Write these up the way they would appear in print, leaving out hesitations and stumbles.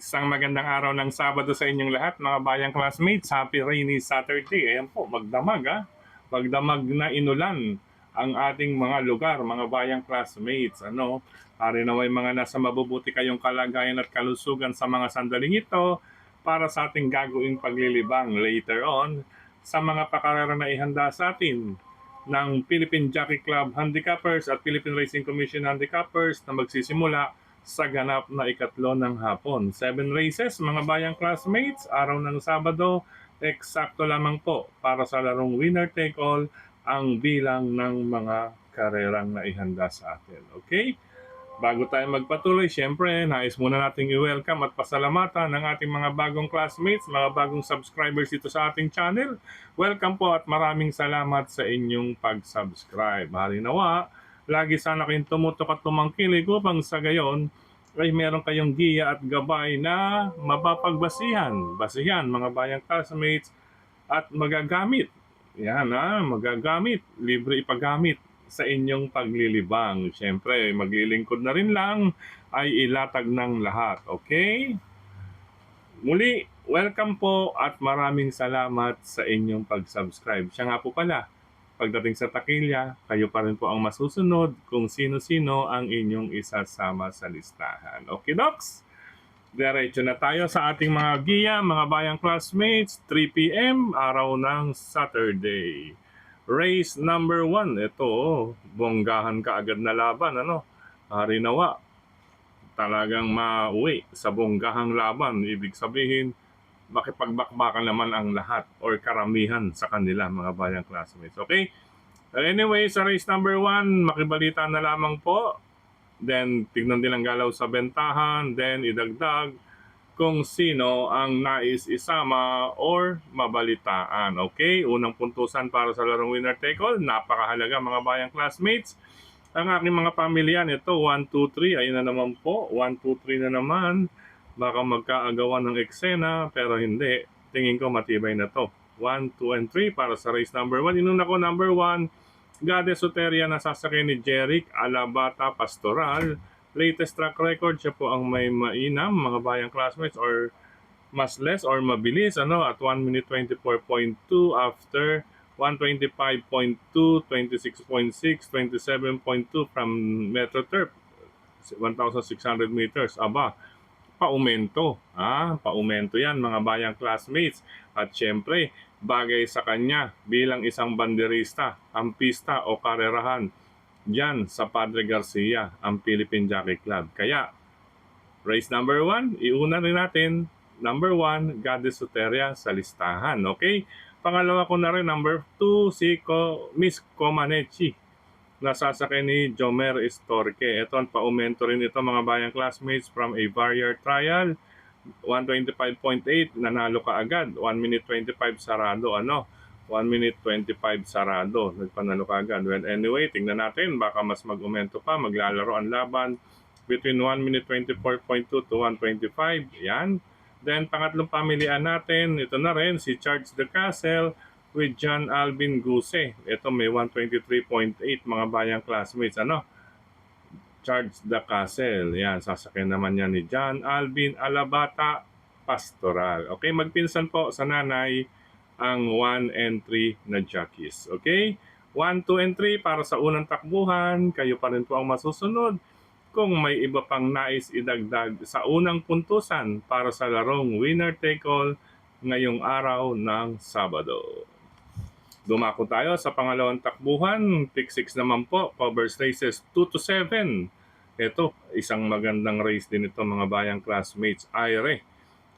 Isang magandang araw ng Sabado sa inyong lahat, mga bayang classmates. Happy rainy Saturday. Ayan po, magdamag Magdamag na inulan ang ating mga lugar, mga bayang classmates. Pare na may mga nasa mabubuti kayong kalagayan at kalusugan sa mga sandaling ito para sa ating gagawing paglilibang later on sa mga pakarera na ihanda sa atin ng Philippine Jockey Club Handicappers at Philippine Racing Commission Handicappers na magsisimula sa ganap na ikatlo ng hapon. 7 races, mga bayang classmates, araw ng Sabado, eksakto lamang po para sa larong winner take all ang bilang ng mga karerang na ihanda sa atin. Okay? Bago tayo magpatuloy, syempre, nais muna nating i-welcome at pasalamatan ng ating mga bagong classmates, mga bagong subscribers dito sa ating channel. Welcome po at maraming salamat sa inyong pag-subscribe. Halinawa, lagi sana kayong tumutok at tumangkilig upang sa gayon ay meron kayong giya at gabay na mapapagbasihan. Basihan, mga bayang classmates, at magagamit. Magagamit, libre ipagamit sa inyong paglilibang. Siyempre, maglilingkod na rin lang ay ilatag ng lahat. Okay? Muli, welcome po at maraming salamat sa inyong pag-subscribe. Siya nga po pala, pagdating sa takilya, kayo pa rin po ang masusunod kung sino-sino ang inyong isasama sa listahan. Okay, Docs? Diretso na tayo sa ating mga giya, mga bayang classmates. 3 p.m. araw ng Saturday. Race number 1. Ito, bonggahan ka agad na laban. Harinawa. Talagang mauwi sa bonggahang laban. Ibig sabihin, makipagbakbakan naman ang lahat or karamihan sa kanila, mga bayang classmates. Okay? Anyway, sa race number 1, makibalita na lamang po. Then, tignan din ang galaw sa bentahan. Then, idagdag kung sino ang nais isama or mabalitaan. Okay? Unang puntusan para sa larong winner take all. Napakahalaga, mga bayang classmates. Ang aking mga pamilyan, ito, 1, 2, 3. Ayun na naman po. 1, 2, 3 na naman. Baka magkaagawan ng eksena, pero hindi. Tingin ko matibay na to. 1, 2, and 3 para sa race number 1. Inuna ko number 1. Goddess Soteria na sasakay ni Jeric Alabata Pastoral. Latest track record, siya po ang may mainam, mga bayang classmates, or mas less or mabilis at 1 minute 24.2 after 125.2, 26.6, 27.2 from Metro Turf, 1,600 meters. Aba, paumento. Paumento yan, mga bayang classmates. At syempre, bagay sa kanya bilang isang banderista, ang pista o karerahan dyan sa Padre Garcia, ang Philippine Jockey Club. Kaya, race number 1, iuna rin natin, number 1, Goddess Soteria sa listahan. Okay? Pangalawa ko na rin, number 2, si Miss Comaneci, nasasakay ni Jomer Estorque. Ito ang paumento rin ito, mga bayang classmates, from a barrier trial. 125.8, nanalo ka agad. 1 minute 25 sarado. 1 minute 25 sarado. Nagpanalo ka agad. Well, anyway, tingnan natin. Baka mas mag-umento pa. Maglalaro ang laban between 1 minute 24.2 to 125. Yan. Then, pangatlong pamilihan natin, ito na rin, si Charge the Castle with John Alvin Guse. Ito may 123.8, mga bayang classmates. Charge the Castle. Yan, sasakyan naman yan ni John Alvin Alabata Pastoral. Okay, magpinsan po sa nanay ang 1 and 3 na jockeys. Okay? 1, 2, and 3 para sa unang takbuhan. Kayo pa rin po ang masusunod. Kung may iba pang nais idagdag sa unang puntusan para sa larong winner take all ngayong araw ng Sabado. Dumako tayo sa pangalawang takbuhan. Pick 6 naman po. Covers races 2 to 7. Ito, isang magandang race din ito, mga bayang classmates. Aire.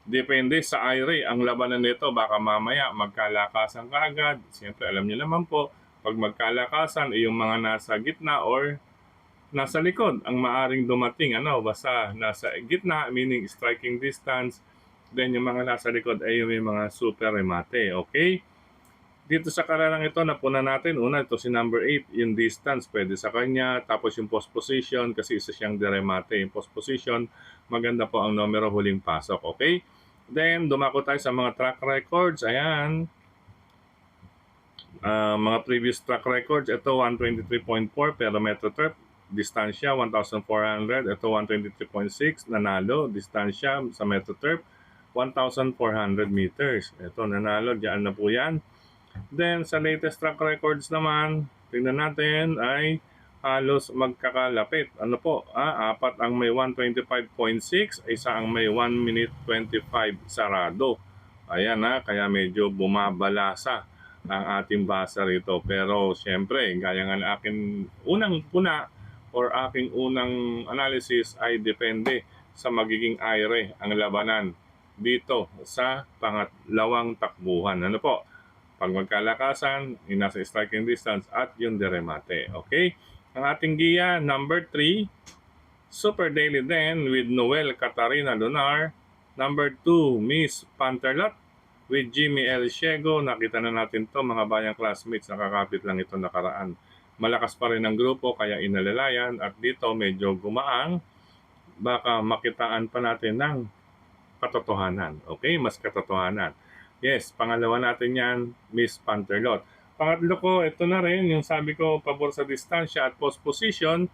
Depende sa Aire. Ang labanan nito, baka mamaya magkalakasan ka agad. Siyempre, alam niyo naman po, pag magkalakasan, yung mga nasa gitna or nasa likod ang maaring dumating. Basta nasa gitna, meaning striking distance. Then yung mga nasa likod ay yung mga super remate. Okay? Dito sa karerang ito, napuna natin. Una, ito si number 8, yung distance, pwede sa kanya. Tapos yung post position, kasi isa siyang diremate. Yung post position, maganda po ang numero huling pasok. Okay? Then, dumako tayo sa mga track records. Ayan. Mga previous track records. Ito, 123.4, pero Metro Turf. distansya 1,400. Ito 123.6, nanalo. Distansya sa MetroTurf 1,400 meters. Ito nanalo, diyan na po yan. Then sa latest track records naman, tingnan natin ay halos magkakalapit. Ano po? Apat ang may 125.6, isa ang may 1 minute 25 sarado. Ayan kaya medyo bumabalasa ang ating basa rito. Pero siyempre, gaya nga ng aking unang puna or aking unang analysis ay depende sa magiging aire ang labanan dito sa pangatlawang takbuhan. Ano po? Pag magkalakasan, yung nasa striking distance at yung deremate. Okay? Ang ating giya, number 3, Super Daily Den with Noel Catarina Lunar. Number 2, Miss Panterlot with Jimmy El Ciego. Nakita na natin to mga bayang classmates. Nakakapit lang ito nakaraan. Malakas pa rin ang grupo kaya inalalayan at dito medyo gumaang. Baka makitaan pa natin ng katotohanan. Okay? Mas katotohanan. Yes, pangalawa natin yan, Miss Panterlot. Pangatlo ko, ito na rin, yung sabi ko, pabor sa distansya at post position,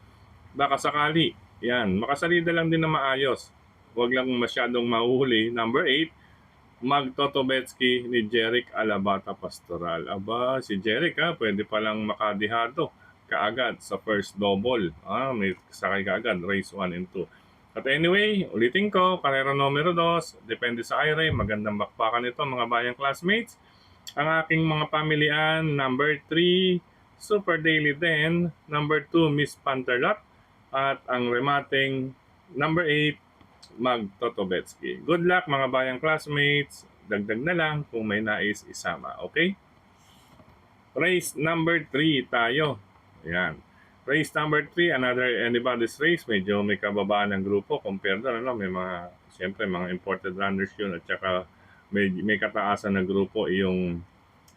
baka sakali. Yan, makasalida lang din na maayos. Huwag lang masyadong mahuhuli. Number 8, Mag Totobetsky ni Jeric Alabata Pastoral. Aba, si Jeric pwede palang makadihado kaagad sa first double. May sakay kaagad, race 1 and 2. But anyway, ulitin ko, karera numero 2, depende sa IRA, magandang bakbakan ito mga bayang classmates. Ang aking mga pamilian, number 3, Super Daily Den, number 2, Miss Panterlot, at ang remating number 8, Mag Totobetsky. Good luck mga bayang classmates, dagdag na lang kung may nais isama, okay? Race number 3 tayo. Ayan. Race number 3, another anybody's race. Medyo may kababaan ng grupo compared doon. May mga, siyempre, mga imported runners yun. At saka may kataasan ng grupo yung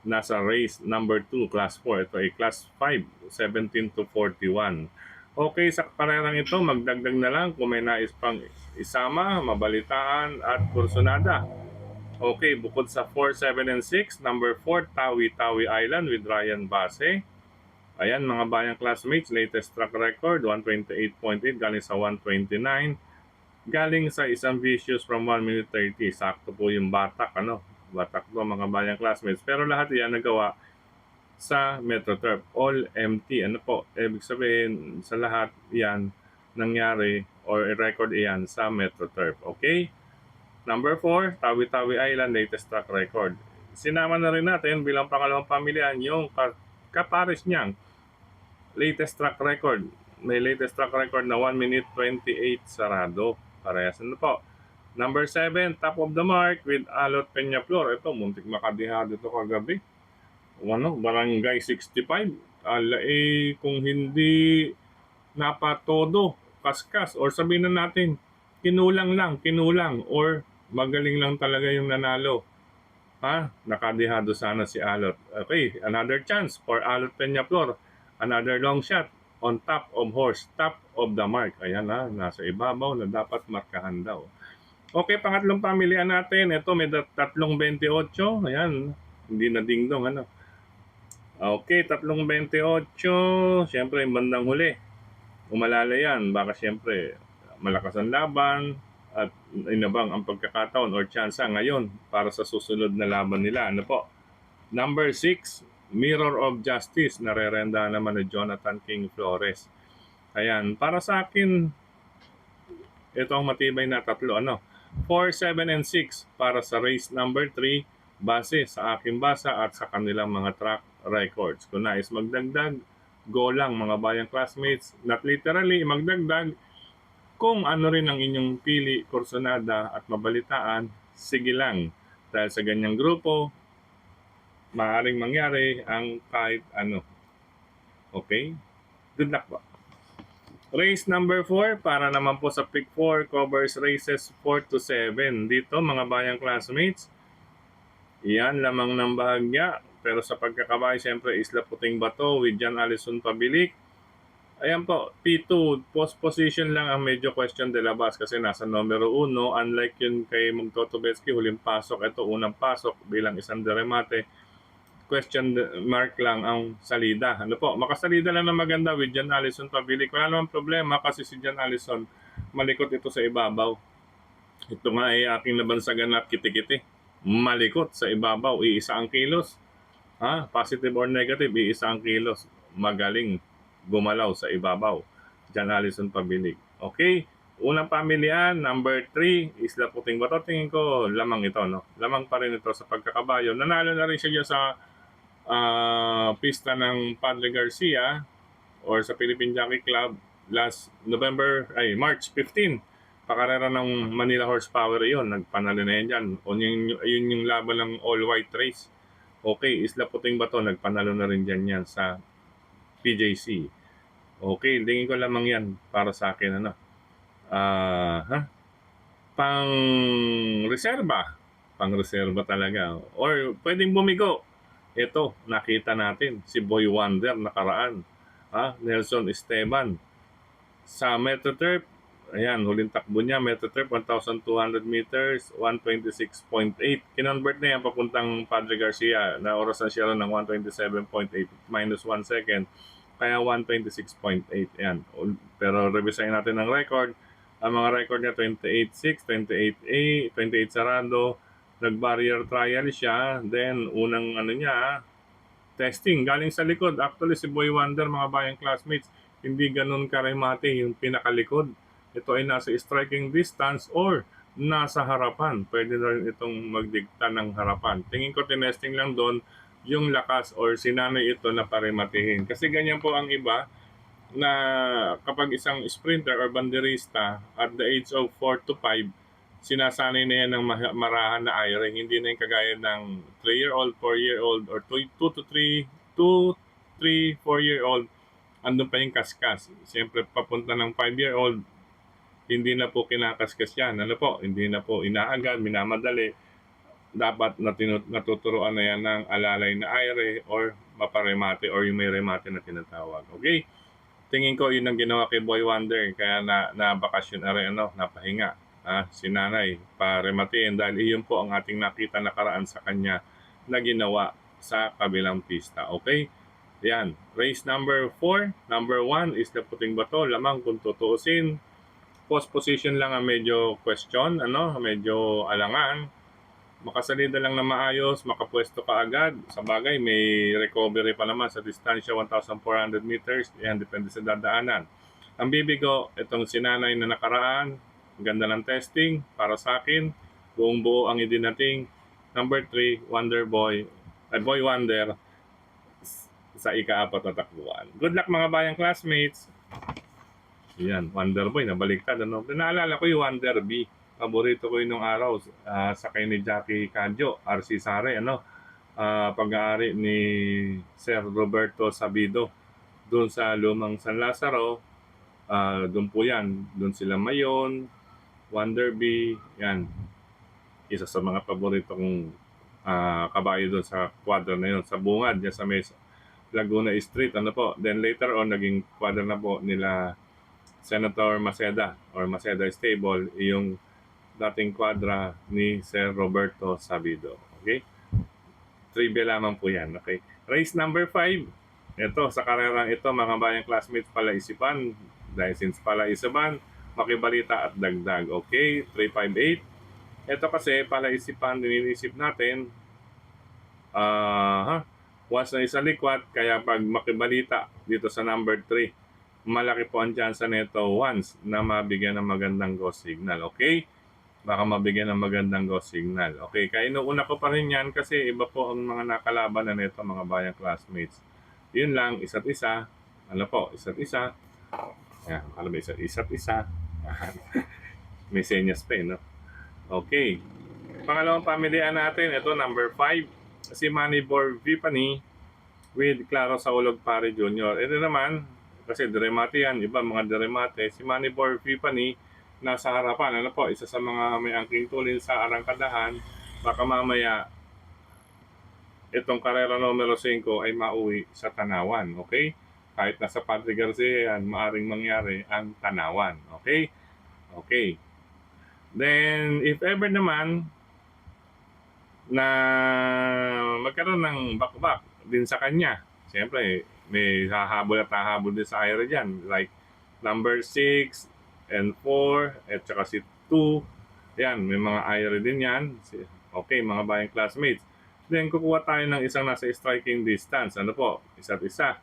nasa race number 2, class 4. Ito ay class 5, 17 to 41. Okay, sa parerang ito, magdagdag na lang kung may nais pang isama, mabalitaan at kursunada. Okay, bukod sa 4, 7, and 6, number 4, Tawi-Tawi Island with Ryan Base. Ayan mga bayang classmates, latest track record, 128.8 galing sa 129. Galing sa isang vicious from 1 minute 30. Sakto po yung batak, batak po mga bayang classmates. Pero lahat yan nagawa sa MetroTurf. All empty. Ibig sabihin sa lahat yan nangyari or record iyan sa MetroTurf. Okay? Number 4, Tawi-Tawi Island, latest track record. Sinama na rin natin bilang pangalawang pamilyan yung kapares niyang latest track record. May latest track record na 1 minute 28 sarado. Parehas po. Number 7, Top of the Mark with Alot Peñaflor. Ito, muntik makadihado ito kagabi. Barangay 65. Kung hindi napatodo, kaskas, or sabihin na natin, kinulang or magaling lang talaga yung nanalo. Nakadihado sana si Alot. Okay, another chance for Alot Peñaflor. Another long shot on top of horse, top of the mark. Ayan nasa ibabaw na dapat markahan daw. Okay, pangatlong pamilihan natin. Ito may tatlong 28. Ayan, hindi na dingdong Okay, tatlong 28. Siyempre, yung bandang huli. Umalala yan. Baka siyempre, malakas ang laban at inabang ang pagkakataon or tsansa ngayon para sa susunod na laban nila. Number 6, Mirror of Justice, narerenda naman ni Jonathan King Flores. Ayan, para sa akin, ito ang matibay na tatlo. 4, 7, and 6 para sa race number 3 base sa aking basa at sa kanilang mga track records. Kung nais magdagdag, go lang mga bayang classmates. Not literally magdagdag. Kung ano rin ang inyong pili, kursunada at mabalitaan, sige lang. Dahil sa ganyang grupo, maaaring mangyari ang kahit ano. Okay? Good luck po. Race number 4, para naman po sa Pick 4, covers races 4 to 7. Dito, mga bayang classmates, yan lamang ng bahagya. Pero sa pagkakabay, siyempre, Isla Puting Bato with John Alison Pabilik. Ayan po, P2, post position lang ang medyo question de labas kasi nasa numero 1. Unlike yun kay Mag Totobetsky, huling pasok. Ito, unang pasok bilang isang deremate. question mark lang ang salida. Ano po, makasalida lang na maganda with John Allison Pabilik. Wala namang problema kasi si John Allison, malikot ito sa ibabaw. Ito nga ay aking nabansagan na kiti-kiti. Malikot sa ibabaw, iisa ang kilos. Positive or negative, iisa ang kilos. Magaling gumalaw sa ibabaw. John Allison Pabilig. Okay, unang pamilyan, number 3, Isla Puting Bato. Tingin ko, lamang ito, no? Lamang pa rin ito sa pagkakabayo. Nanalo na rin siya dyan sa pista ng Padre Garcia or sa Philippine Jockey Club March 15. Pakarera ng Manila Horsepower yon, nagpanalo na yan dyan. Yun yung laban ng all-white race. Okay, Isla Puting Bato, nagpanalo na rin dyan yan sa PJC. Okay, tingin ko lamang yan para sa akin. Ano? Pang reserba. Pang reserba talaga. Or pwedeng bumigo. Ito, nakita natin. Si Boy Wonder nakaraan. Nelson Esteban. Sa MetroTurf, ayan, huling takbo niya, MetroTurf, 1,200 meters, 126.8. Kinonvert na yan papuntang Padre Garcia na orasan siya ng 127.8 minus 1 second. Kaya 126.8. Yan. Pero revisayin natin ang record. Ang mga record niya 28.6, 28.8, 28 sarado. Nag-barrier trial siya. Then, unang testing. Galing sa likod. Actually, si Boy Wonder, mga bayang classmates, hindi ganun karemate yung pinakalikod. Ito ay nasa striking distance or nasa harapan. Pwede na rin itong magdikta ng harapan. Tingin ko tinesting lang doon yung lakas or sinanay ito na parematihin. Kasi ganyan po ang iba na kapag isang sprinter or banderista at the age of 4 to 5, sinasanay na yan ng marahan na iron. Hindi na yung kagaya ng 3-year-old, 4-year-old, or 2 to 3, 4-year-old. Andun pa yung kaskas. Siyempre, papunta ng 5-year-old, hindi na po kinakaskas yan. Ano po? Hindi na po inaagad, minamadali. Dapat natuturuan na yan ng alalay na aire or maparemate or yung may remate na tinatawag. Okay? Tingin ko yun ang ginawa kay Boy Wonder. Kaya na bakasyon napahinga. Si nanay, parematiin dahil iyon po ang ating nakita nakaraan sa kanya na ginawa sa kabilang pista. Okay? Yan. Race number 4. Number 1 is the Puting Bato. Lamang kung tutuusin. Post position lang ang medyo question. Medyo alangan. Makasalida lang na maayos, makapwesto ka agad. Sa bagay, may recovery pa naman sa distansya 1,400 meters. Yan, depende sa dadaanan. Ang bibigo, itong sinanay na nakaraan, ganda ng testing para sa akin. Buong buo ang idinating. Number 3, Boy Wonder sa ika-4 na takbuhan. Good luck mga bayang classmates. Yan, Wonder Boy, nabaliktad. Naalala ko yung Wonder B. Paborito ko yun nung araw sa kay ni Jackie Cadjo, RC Sare, pag-aari ni Sir Roberto Sabido doon sa Lumang San Lazaro. Doon po yan, doon sila Mayon, Wonder Bee, yan. Isa sa mga paborito kong kabayo doon sa kwadro na yun, sa bungad, yan sa may Laguna Street, Then later on, naging kwadro na po nila Senator Maceda or Maceda Stable, yung dating kwadra ni Sir Roberto Sabido. Okay? Trivia lamang po yan. Okay? Race number 5. Ito, sa karerang ito, mga bayang classmates, palaisipan. Dahil since palaisipan, makibalita at dagdag. Okay? 358. Ito kasi, palaisipan, dininisip natin, once na isa likwat, kaya pag makibalita dito sa number 3, malaki po ang chance nito once na mabigyan ng magandang go signal. Okay? Baka mabigyan ng magandang go signal. Okay, kaya inuuna ko pa rin yan kasi iba po ang mga nakalaban na nito mga bayang classmates. Yun lang, isa't isa. Isa't isa. Yan, isa't isa. May senyas pa no? Okay. Pangalawang pamilya natin, ito number 5. Si Manibor Vipani with Claro Saulog Pare Jr. Ito naman, kasi deremate yan, iba mga deremate. Si Manibor Vipani, nasa harapan, isa sa mga may angking tulin sa arangkadahan. Baka mamaya itong karera numero 5 ay mauwi sa Tanawan. Okay? Kahit nasa Padre Garcia yan, maaring mangyari ang Tanawan. Okay? Okay. Then, if ever naman na magkaroon ng bakbak din sa kanya. Siyempre, may hahabol din sa Ira dyan. Like, number 6 and 4, at saka si 2. Yan, may mga Ira din yan. Okay, mga bayang classmates. Then, kukuha tayo ng isang nasa striking distance. Ano po? Isa't isa.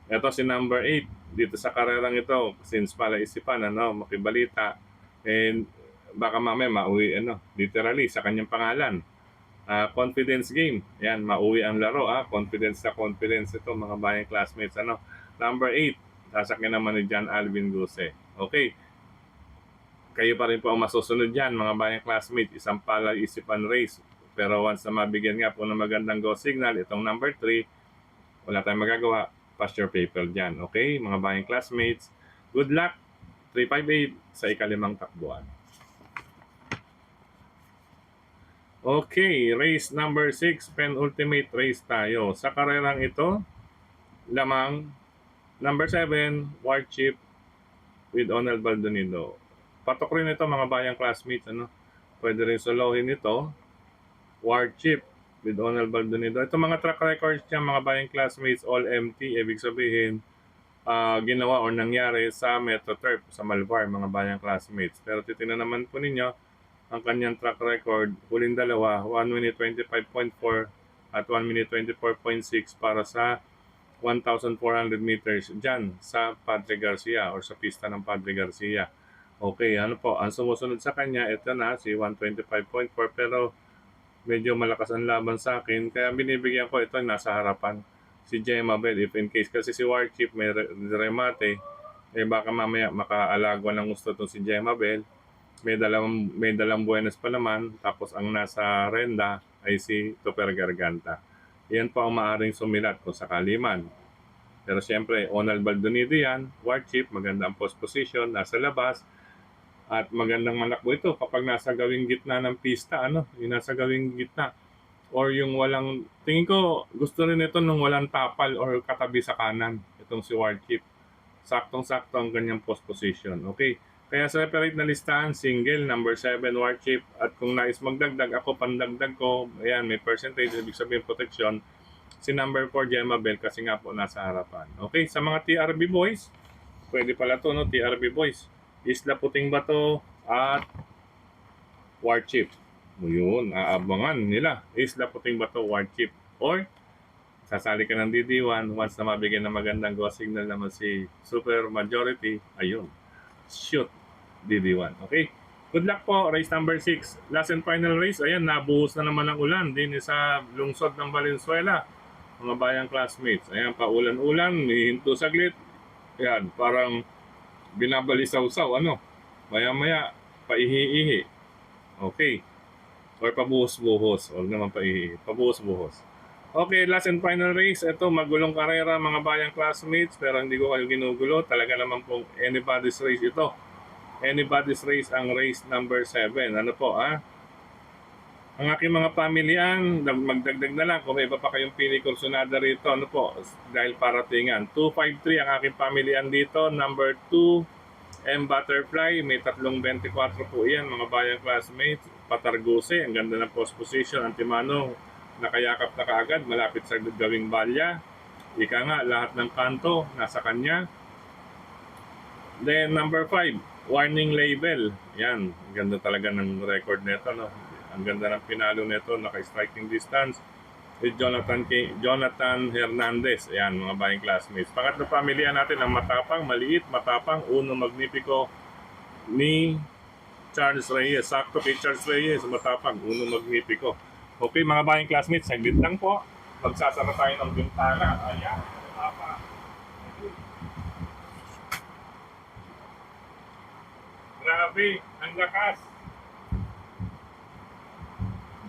Ito si number 8. Dito sa karerang ito, since pala isipan, makibalita. And baka mamaya mauwi, literally, sa kanyang pangalan. Confidence game. Yan, mauwi ang laro. Confidence na confidence ito, mga bayang classmates. Number 8, sasakyan naman ni John Alvin Guse. Okay, kayo pa rin po ang masusunod dyan, mga bayang classmates. Isang pala-isipan race. Pero once na mabigyan nga po ng magandang go signal, itong number 3, wala tayong magagawa. Pass your paper dyan. Okay, mga bayang classmates. Good luck. 358 sa ikalimang takbuhan. Okay, race number 6, penultimate race tayo. Sa karerang ito, lamang number 7, Warchip with Onel Baldonino. Patok rin ito, mga bayang classmates. Pwede rin solohin ito. Warchip with Onel Baldonino. Ito mga track records niya, mga bayang classmates, all empty. Ibig sabihin, ginawa o nangyari sa Metro Turf, sa Malvar, mga bayang classmates. Pero titingnan naman po ninyo, ang kanyang track record, huling dalawa, 1 minute 25.4 at 1 minute 24.6 para sa 1,400 meters dyan sa Padre Garcia or sa pista ng Padre Garcia. Okay, ano po, ang sumusunod sa kanya, ito na, si 125.4, pero medyo malakas ang laban sa akin, kaya binibigyan ko ito nasa harapan, si Gemma Bell, if in case, kasi si Warchip may remate, baka mamaya makaalago ng gusto itong si Gemma Bell. May dalang buenas pa naman, tapos ang nasa renda ay si Tupper Garganta. Yan po ang maaaring sumilat kung sakali man. Pero siyempre, Onal Baldonado yan, Warchip, maganda ang post position, nasa labas, at magandang manakbo ito kapag nasa gawing gitna ng pista, yung nasa gawing gitna. Or yung walang, tingin ko, gusto rin ito nung walang tapal or katabi sa kanan, itong si Warchip. Saktong-sakto ang kanyang post position. Okay. Kaya sa separate na listahan, single, number 7, Warchip. At kung nais magdagdag ako, pandagdag ko, ayan, may percentage, ibig sabihin protection, si number 4, Gemma Bell, kasi nga po nasa harapan. Okay, sa mga TRB boys, pwede pala to, no, TRB boys. Isla Puting Bato at Warchip. Yun, aabangan nila. Isla Puting Bato, Warchip. Or, sasali ka ng DD1 once na mabigyan ng magandang go signal naman si Super Majority, ayun, shoot, DD1. Okay, good luck po, race number 6, last and final race. Ayan, nabuhos na naman ang ulan din sa lungsod ng Valenzuela, mga bayang classmates. Ayan, paulan-ulan, hihinto saglit. Ayan, parang binabalisaw-saw, maya-maya, paihi-ihi. Okay, or pabuhos-buhos, huwag naman paihi, pabuhos-buhos. Okay, last and final race. Ito, magulong karera, mga bayang classmates, pero hindi ko kayo ginugulo. Talaga naman pong anybody's race ito. Anybody's race ang race number 7. Ano po, ang aking mga pamilyan, magdagdag na lang kung may iba pa kayong pili kursunada rito. Ano po, dahil paratingan. 253 ang aking pamilyan dito. Number 2, M. Butterfly. May 324 po yan, mga bayang classmates. Patarguse, ang ganda ng post position. Antimano, nakayakap na kaagad, malapit sa gawing balya. Ika nga, lahat ng kanto nasa kanya. Then number 5, warning label. Yan, ganda talaga ng record nito, no. Ang ganda ng pinalo nito, naka-striking distance with Jonathan Hernandez. Yan, mga bayang classmates. Pangatlo pamilya natin ang matapang, maliit, matapang, Uno Magnifico ni Charles Reyes. Sakto kay Charles Reyes, matapang, Uno Magnifico. Okay, mga bayang classmates, saglit lang po. Magsasara tayo ng bintana. Ayan, matapang. Grabe, ang lakas.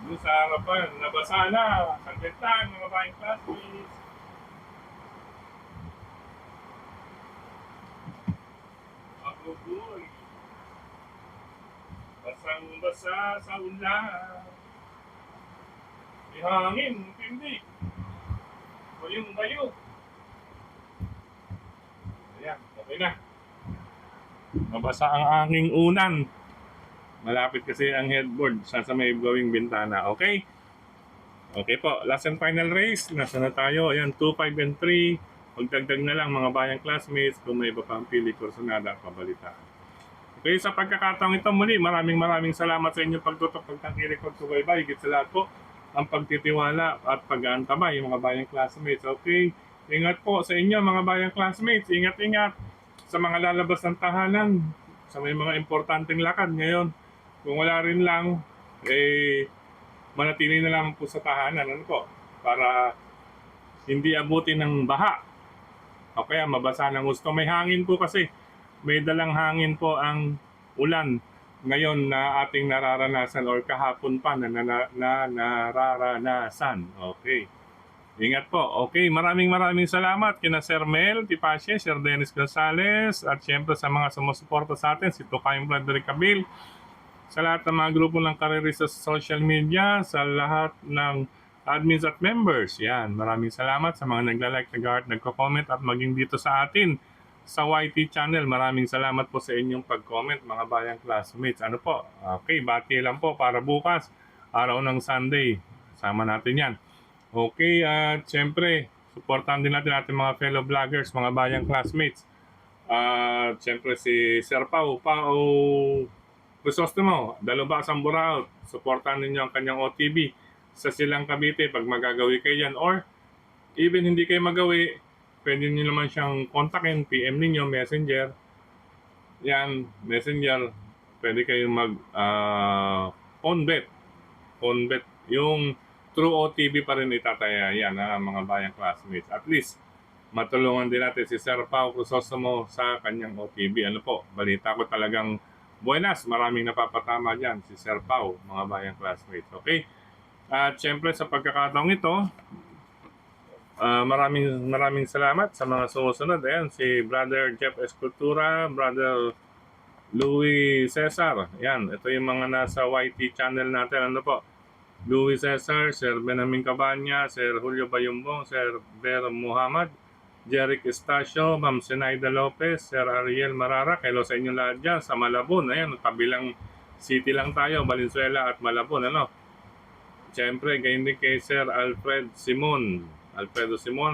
Doon sa harapan, nabasa na. Saglit lang, mga bayang classmates. Magugoy. Basang-basa sa ulan. May hangin, hindi. Bayong-bayo. Ayan, okay na. Mabasa ang aking unan. Malapit kasi ang headboard sa may gawing bintana. Okay? Okay po, last and final race. Nasa na tayo? Ayan, 2, 5, and 3. Magdagdag na lang mga bayang classmates kung may iba pang pili kursunada at pabalitaan. Okay, sa pagkakataong ito muli, maraming salamat sa inyong pagtutok, pagtangkilik, pagsubaybay. Higit sa lahat po, ang pagtitiwala at pag-aantabay mga bayang classmates. Okay, ingat po sa inyo mga bayang classmates. Ingat sa mga lalabas ng tahanan, sa may mga importanteng lakad ngayon. Kung wala rin lang, manatili na lang po sa tahanan, ano po, para hindi abutin ng baha o kaya mabasa ng gusto. May hangin po kasi, may dalang hangin po ang ulan ngayon na ating nararanasan or kahapon pa na nararanasan. Okay. Ingat po. Okay, maraming salamat kina Sir Mel Tipache, Sir Dennis Gonzales, at syempre sa mga sumusuporta sa atin, si Tukayong Frederick Cabil, sa lahat ng mga grupo ng karerista sa social media, sa lahat ng admins at members. Yan, maraming salamat sa mga nagla-like, nag-heart, nagko-comment at maging dito sa atin sa YT channel. Maraming salamat po sa inyong pag-comment mga bayang classmates. Ano po? Okay, bati lang po para bukas, araw ng Sunday. Sama natin yan. Okay, at syempre, supportan din natin ating mga fellow vloggers, mga bayang classmates. Syempre si Sir Pau Crisostomo, Dalubasang Buraot, supportan ninyo ang kanyang OTB sa Silang Cavite pag magagawi kayo yan. Or even hindi kayo magawi, pwede nyo naman siyang kontakin, PM ninyo, messenger. Yan, messenger. Pwede kayong mag phone bet. Phone bet. Yung through OTB pa rin itataya yan, mga bayang classmates. At least, matulungan din natin si Sir Pau Crisostomo sa kanyang OTB. Ano po, balita ko talagang buenas, maraming napapatama dyan si Sir Pau, mga bayang classmates. Okay? At syempre sa pagkakataong ito, maraming salamat sa mga sumusunod. Ayan, si Brother Jeff Escultura, Brother Louis Cesar. Ayan, ito yung mga nasa YT channel natin. Ano po? Louis Cesar, Sir Benjamin Cabanya, Sir Julio Bayumbong, Sir Ver Muhammad, Jeric Estacio, Ma'am Zenaida Lopez, Sir Ariel Marara. Hello sa inyo lahat dyan sa Malabon. Ayan, kabilang city lang tayo, Valenzuela at Malabon. Ano? Siyempre, gayon din kay Sir Alfredo Simon,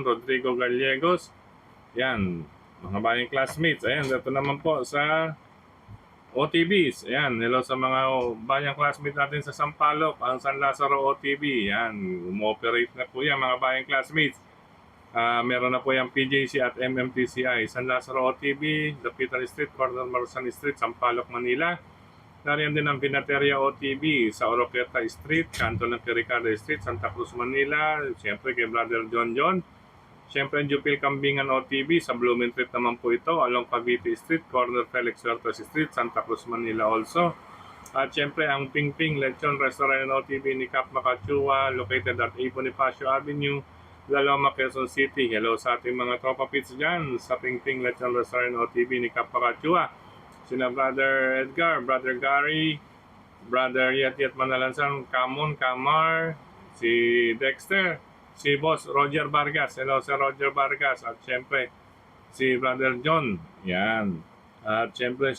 Rodrigo Gallegos. Yan, mga bayang classmates. Ayan, ito naman po sa OTBs. Ayan, hello sa mga bayang classmates natin sa Sampaloc, ang San Lazaro OTB. Yan, umoperate na po yan mga bayang classmates. Meron na po yung PJC at MMTCI. San Lazaro OTB, Dapitan Street, Corner Marusan Street, Sampaloc, Manila. Nariyan din ang Pinateria OTB sa Oroqueta Street, kanto ng Piricada Street, Santa Cruz, Manila. Siyempre kay Brother John. Siyempre ang Jupil Kambingan OTB sa Blumentritt naman po ito, along Cavite Street, corner Felix Huertas Street, Santa Cruz, Manila also. At siyempre ang Ping Ping Lechon Restaurant OTB ni Cap Macachua, located at A. Bonifacio Avenue, Laloma, Quezon City. Hello sa ating mga tropa pits dyan sa Ping Ping Lechon Restaurant OTB ni Cap Macachua. Sina Brother Edgar, Brother Gary, Brother Yat Manalansan, Kamar, si Dexter, si Boss Roger Vargas. Hello sa Roger Vargas. At syempre si Brother John. Yan. At syempre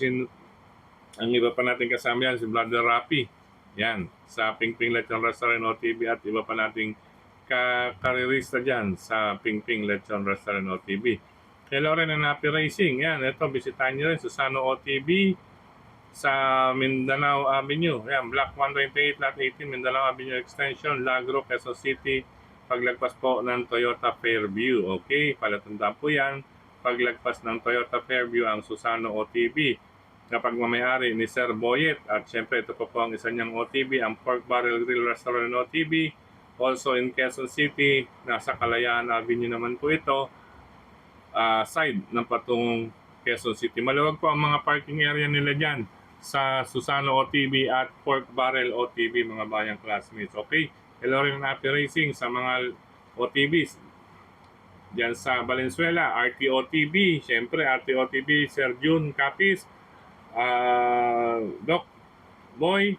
ang iba pa natin kasama yan, si Brother Rapi. Yan. Sa Ping Ping Lechon Restaurant OTB at iba pa nating karirista dyan sa Ping Ping Lechon Restaurant OTB. Hello rin ang Happy Racing. Yan. Ito, bisitahin nyo rin Susano OTB sa Mindanao Avenue. Yan. Block 128, Lot 18, Mindanao Avenue Extension, Lagro, Quezon City. Paglagpas po ng Toyota Fairview. Okay, palatandaan po yan. Paglagpas ng Toyota Fairview ang Susano OTB. Kapag mamayari ni Sir Boyet. At syempre ito po ang isa niyang OTB, ang Pork Barrel Grill Restaurant OTB. Also in Quezon City, nasa Kalayaan Avenue naman po ito. Side ng patungong Quezon City. Maluwag po ang mga parking area nila dyan sa Susano OTB at Pork Barrel OTB, mga bayang classmates. Okay? Hello rin ang Happy Racing sa mga OTBs dyan sa Valenzuela, RTOTB, syempre RTOTB, Sir June Capis, Doc Boy,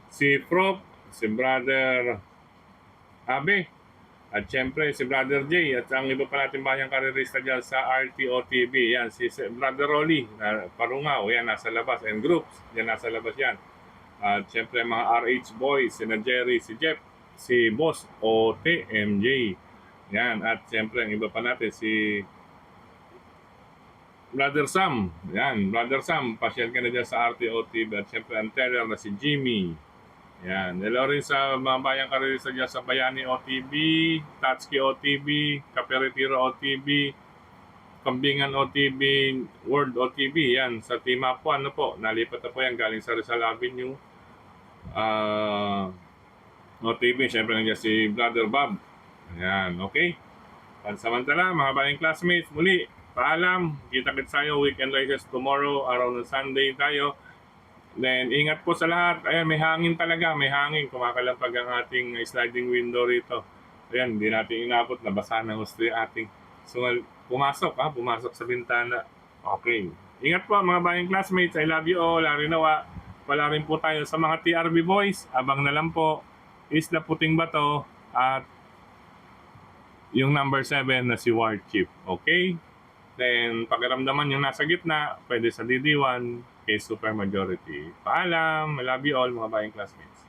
si Prof, si Brother Abe, at syempre si Brother J, at ang iba pa natin bayang karirista dyan sa RTOTB. Yan, si Brother Rolly, Parungaw, yan, nasa labas, and groups, yan, nasa labas yan. At syempre mga RH boys, si Jerry, si Jeff, si Boss OTMJ. Yan, at siyempre ang iba pa natin si Brother Sam. Yan, Brother Sam, pasyal ka na dyan sa RTOTV at siyempre ang teller na si Jimmy. Yan, hello rin sa mga bayang karirisa dyan sa Bayani OTV, Tatsuki OTV, Kaperetiro OTV, Kambingan OTV, World OTV, yan, sa Team Up 1, ano po, nalipat na po yan galing sa Rizal Avenue. OTV, syempre nandiyan si Brother Bob. Yan, okay? Pansamantala, mga bayang classmates, muli, paalam, kita-kits tayo, weekend races tomorrow, araw ng Sunday tayo. Then, ingat po sa lahat. Ayan, may hangin talaga, may hangin. Kumakalampag ang ating sliding window rito. Ayan, hindi natin inabot, nabasa ng gusto yung ating. So, pumasok sa bintana. Okay. Ingat po mga bayang classmates. I love you all. Larinawa. Wala rin po tayo sa mga TRB boys. Abang na lang po. Isla Puting Bato at yung number 7 na si War Chief. Okay? Then, pakiramdaman yung nasa gitna, pwede sa DD1, case super majority. Paalam! I love you all mga bayang classmates.